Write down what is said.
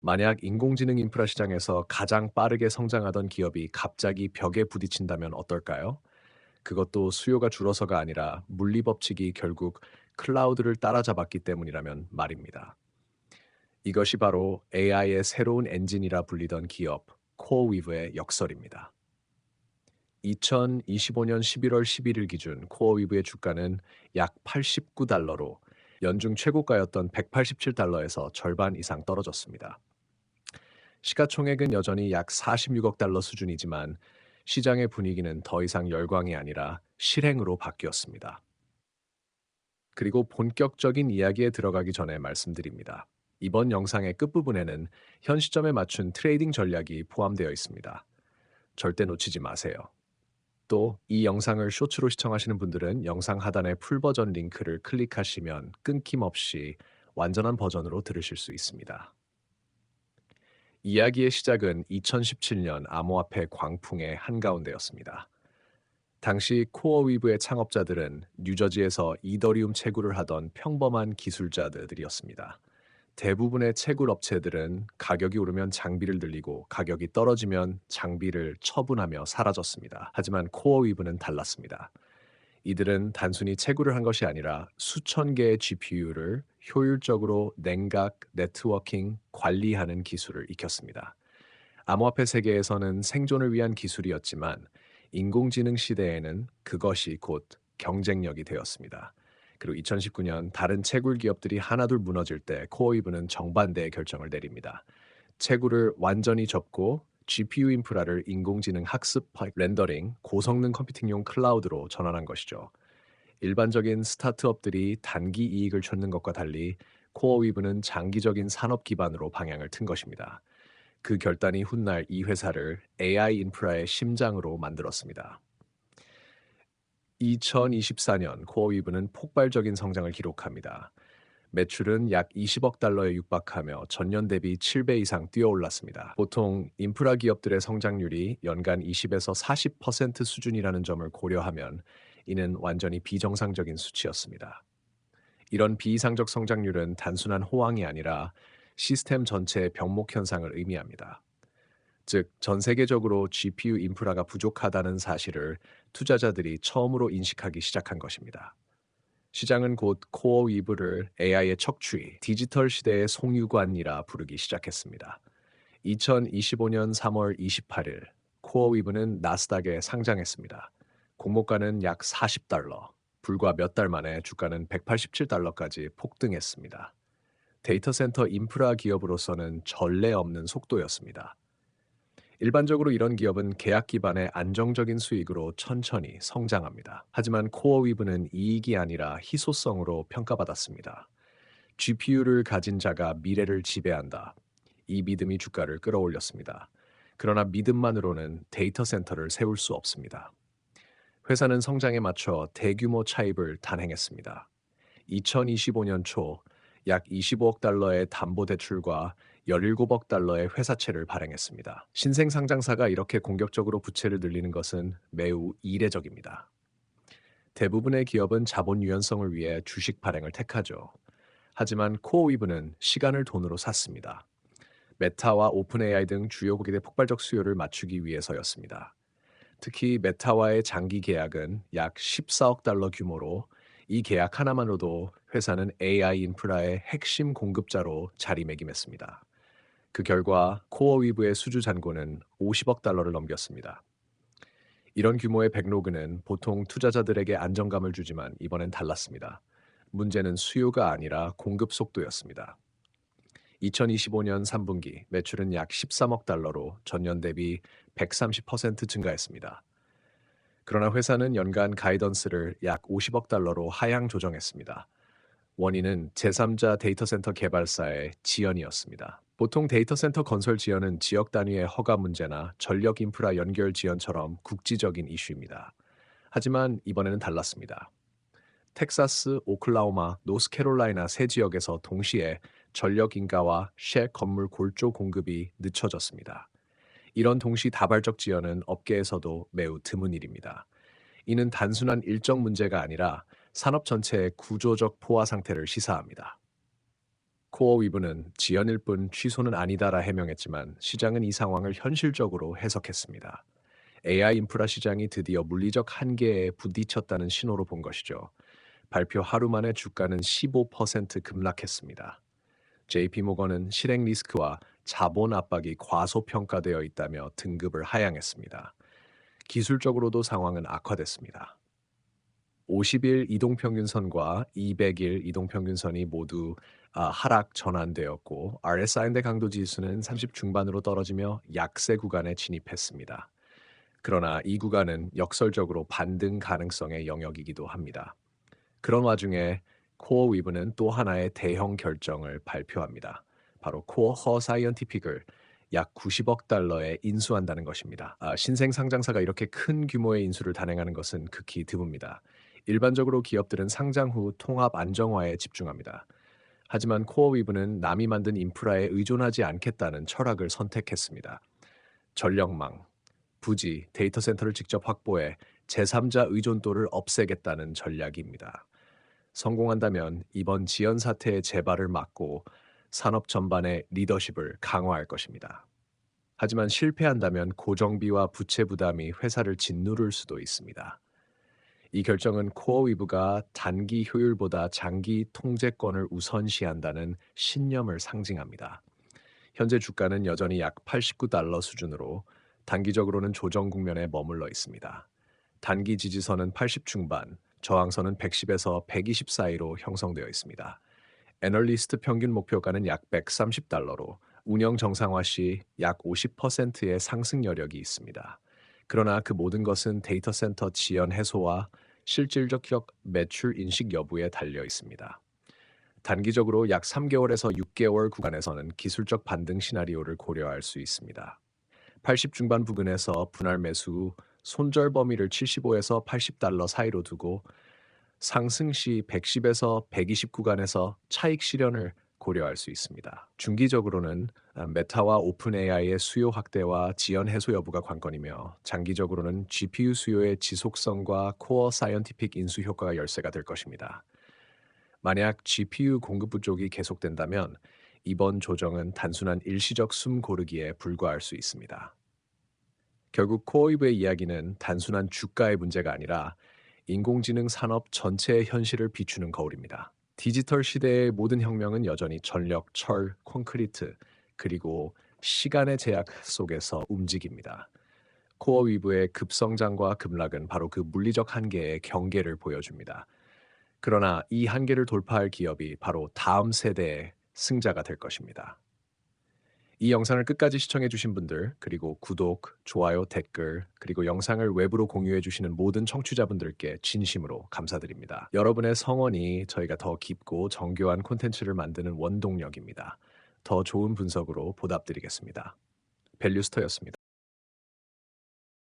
만약 인공지능 인프라 시장에서 가장 빠르게 성장하던 기업이 갑자기 벽에 부딪힌다면 어떨까요? 그것도 수요가 줄어서가 아니라 물리 법칙이 결국 클라우드를 따라잡았기 때문이라면 말입니다. 이것이 바로 AI의 새로운 엔진이라 불리던 기업 코어위브의 역설입니다. 2025년 11월 11일 기준 코어위브의 주가는 약 89달러로 연중 최고가였던 187달러에서 절반 이상 떨어졌습니다. 시가총액은 여전히 약 46억 달러 수준이지만 시장의 분위기는 더 이상 열광이 아니라 실행으로 바뀌었습니다. 그리고 본격적인 이야기에 들어가기 전에 말씀드립니다. 이번 영상의 끝부분에는 현 시점에 맞춘 트레이딩 전략이 포함되어 있습니다. 절대 놓치지 마세요. 또 이 영상을 쇼츠로 시청하시는 분들은 영상 하단의 풀 버전 링크를 클릭하시면 끊김없이 완전한 버전으로 들으실 수 있습니다. 이야기의 시작은 2017년 암호화폐 광풍의 한가운데였습니다. 당시 코어위브의 창업자들은 뉴저지에서 이더리움 채굴을 하던 평범한 기술자들이었습니다. 대부분의 채굴 업체들은 가격이 오르면 장비를 늘리고 가격이 떨어지면 장비를 처분하며 사라졌습니다. 하지만 코어위브는 달랐습니다. 이들은 단순히 채굴을 한 것이 아니라 수천 개의 GPU를 효율적으로 냉각, 네트워킹, 관리하는 기술을 익혔습니다. 암호화폐 세계에서는 생존을 위한 기술이었지만 인공지능 시대에는 그것이 곧 경쟁력이 되었습니다. 그리고 2019년 다른 채굴 기업들이 하나둘 무너질 때 코어위브는 정반대의 결정을 내립니다. 채굴을 완전히 접고 GPU 인프라를 인공지능 학습 렌더링, 고성능 컴퓨팅용 클라우드로 전환한 것이죠. 일반적인 스타트업들이 단기 이익을 찾는 것과 달리 코어위브는 장기적인 산업 기반으로 방향을 튼 것입니다. 그 결단이 훗날 이 회사를 AI 인프라의 심장으로 만들었습니다. 2024년 코어위브는 폭발적인 성장을 기록합니다. 매출은 약 20억 달러에 육박하며 전년 대비 7배 이상 뛰어올랐습니다. 보통 인프라 기업들의 성장률이 연간 20에서 40% 수준이라는 점을 고려하면 이는 완전히 비정상적인 수치였습니다. 이런 비이상적 성장률은 단순한 호황이 아니라 시스템 전체의 병목 현상을 의미합니다. 즉, 전 세계적으로 GPU 인프라가 부족하다는 사실을 투자자들이 처음으로 인식하기 시작한 것입니다. 시장은 곧 코어 위브를 AI의 척추이, 디지털 시대의 송유관이라 부르기 시작했습니다. 2025년 3월 28일, 코어 위브는 나스닥에 상장했습니다. 공모가는 약 40달러, 불과 몇 달 만에 주가는 187달러까지 폭등했습니다. 데이터 센터 인프라 기업으로서는 전례 없는 속도였습니다. 일반적으로 이런 기업은 계약 기반의 안정적인 수익으로 천천히 성장합니다. 하지만 코어위브는 이익이 아니라 희소성으로 평가받았습니다. GPU를 가진 자가 미래를 지배한다. 이 믿음이 주가를 끌어올렸습니다. 그러나 믿음만으로는 데이터 센터를 세울 수 없습니다. 회사는 성장에 맞춰 대규모 차입을 단행했습니다. 2025년 초 약 25억 달러의 담보대출과 17억 달러의 회사채를 발행했습니다. 신생상장사가 이렇게 공격적으로 부채를 늘리는 것은 매우 이례적입니다. 대부분의 기업은 자본 유연성을 위해 주식 발행을 택하죠. 하지만 코어위브는 시간을 돈으로 샀습니다. 메타와 오픈 AI 등 주요 고객의 폭발적 수요를 맞추기 위해서였습니다. 특히 메타와의 장기 계약은 약 14억 달러 규모로 이 계약 하나만으로도 회사는 AI 인프라의 핵심 공급자로 자리매김했습니다. 그 결과 코어위브의 수주 잔고는 50억 달러를 넘겼습니다. 이런 규모의 백로그는 보통 투자자들에게 안정감을 주지만 이번엔 달랐습니다. 문제는 수요가 아니라 공급 속도였습니다. 2025년 3분기 매출은 약 13억 달러로 전년 대비 130% 증가했습니다. 그러나 회사는 연간 가이던스를 약 50억 달러로 하향 조정했습니다. 원인은 제3자 데이터 센터 개발사의 지연이었습니다. 보통 데이터 센터 건설 지연은 지역 단위의 허가 문제나 전력 인프라 연결 지연처럼 국지적인 이슈입니다. 하지만 이번에는 달랐습니다. 텍사스, 오클라호마, 노스캐롤라이나 세 지역에서 동시에 전력 인가와 셰 건물 골조 공급이 늦춰졌습니다. 이런 동시다발적 지연은 업계에서도 매우 드문 일입니다. 이는 단순한 일정 문제가 아니라 산업 전체의 구조적 포화 상태를 시사합니다. 코어 위브는 지연일 뿐 취소는 아니다라 해명했지만 시장은 이 상황을 현실적으로 해석했습니다. AI 인프라 시장이 드디어 물리적 한계에 부딪혔다는 신호로 본 것이죠. 발표 하루 만에 주가는 15% 급락했습니다. JP모건은 실행 리스크와 자본 압박이 과소평가되어 있다며 등급을 하향했습니다. 기술적으로도 상황은 악화됐습니다. 50일 이동평균선과 200일 이동평균선이 모두 하락 전환되었고 RSI인데 강도 지수는 30 중반으로 떨어지며 약세 구간에 진입했습니다. 그러나 이 구간은 역설적으로 반등 가능성의 영역이기도 합니다. 그런 와중에 코어 위브는 또 하나의 대형 결정을 발표합니다. 바로 코어 허 사이언티픽을 약 90억 달러에 인수한다는 것입니다. 신생 상장사가 이렇게 큰 규모의 인수를 단행하는 것은 극히 드뭅니다. 일반적으로 기업들은 상장 후 통합 안정화에 집중합니다. 하지만 코어 위브는 남이 만든 인프라에 의존하지 않겠다는 철학을 선택했습니다. 전력망, 부지, 데이터 센터를 직접 확보해 제3자 의존도를 없애겠다는 전략입니다. 성공한다면 이번 지연 사태의 재발을 막고 산업 전반의 리더십을 강화할 것입니다. 하지만 실패한다면 고정비와 부채 부담이 회사를 짓누를 수도 있습니다. 이 결정은 코어 위브가 단기 효율보다 장기 통제권을 우선시한다는 신념을 상징합니다. 현재 주가는 여전히 약 89달러 수준으로 단기적으로는 조정 국면에 머물러 있습니다. 단기 지지선은 80 중반, 저항선은 110에서 120 사이로 형성되어 있습니다. 애널리스트 평균 목표가는 약 130달러로 운영 정상화 시 약 50%의 상승 여력이 있습니다. 그러나 그 모든 것은 데이터 센터 지연 해소와 실질적 매출 인식 여부에 달려 있습니다. 단기적으로 약 3개월에서 6개월 구간에서는 기술적 반등 시나리오를 고려할 수 있습니다. 80 중반 부근에서 분할 매수 손절 범위를 75에서 80달러 사이로 두고 상승 시 110에서 120 구간에서 차익 실현을 고려할 수 있습니다. 중기적으로는 메타와 오픈 AI의 수요 확대와 지연 해소 여부가 관건이며 장기적으로는 GPU 수요의 지속성과 코어 사이언티픽 인수 효과가 열쇠가 될 것입니다. 만약 GPU 공급 부족이 계속된다면 이번 조정은 단순한 일시적 숨 고르기에 불과할 수 있습니다. 결국 코어위브의 이야기는 단순한 주가의 문제가 아니라 인공지능 산업 전체의 현실을 비추는 거울입니다. 디지털 시대의 모든 혁명은 여전히 전력, 철, 콘크리트, 그리고 시간의 제약 속에서 움직입니다. 코어 위브의 급성장과 급락은 바로 그 물리적 한계의 경계를 보여줍니다. 그러나 이 한계를 돌파할 기업이 바로 다음 세대의 승자가 될 것입니다. 이 영상을 끝까지 시청해 주신 분들, 그리고 구독, 좋아요, 댓글, 그리고 영상을 외부로 공유해 주시는 모든 청취자분들께 진심으로 감사드립니다. 여러분의 성원이 저희가 더 깊고 정교한 콘텐츠를 만드는 원동력입니다. 더 좋은 분석으로 보답드리겠습니다. 밸류스터였습니다.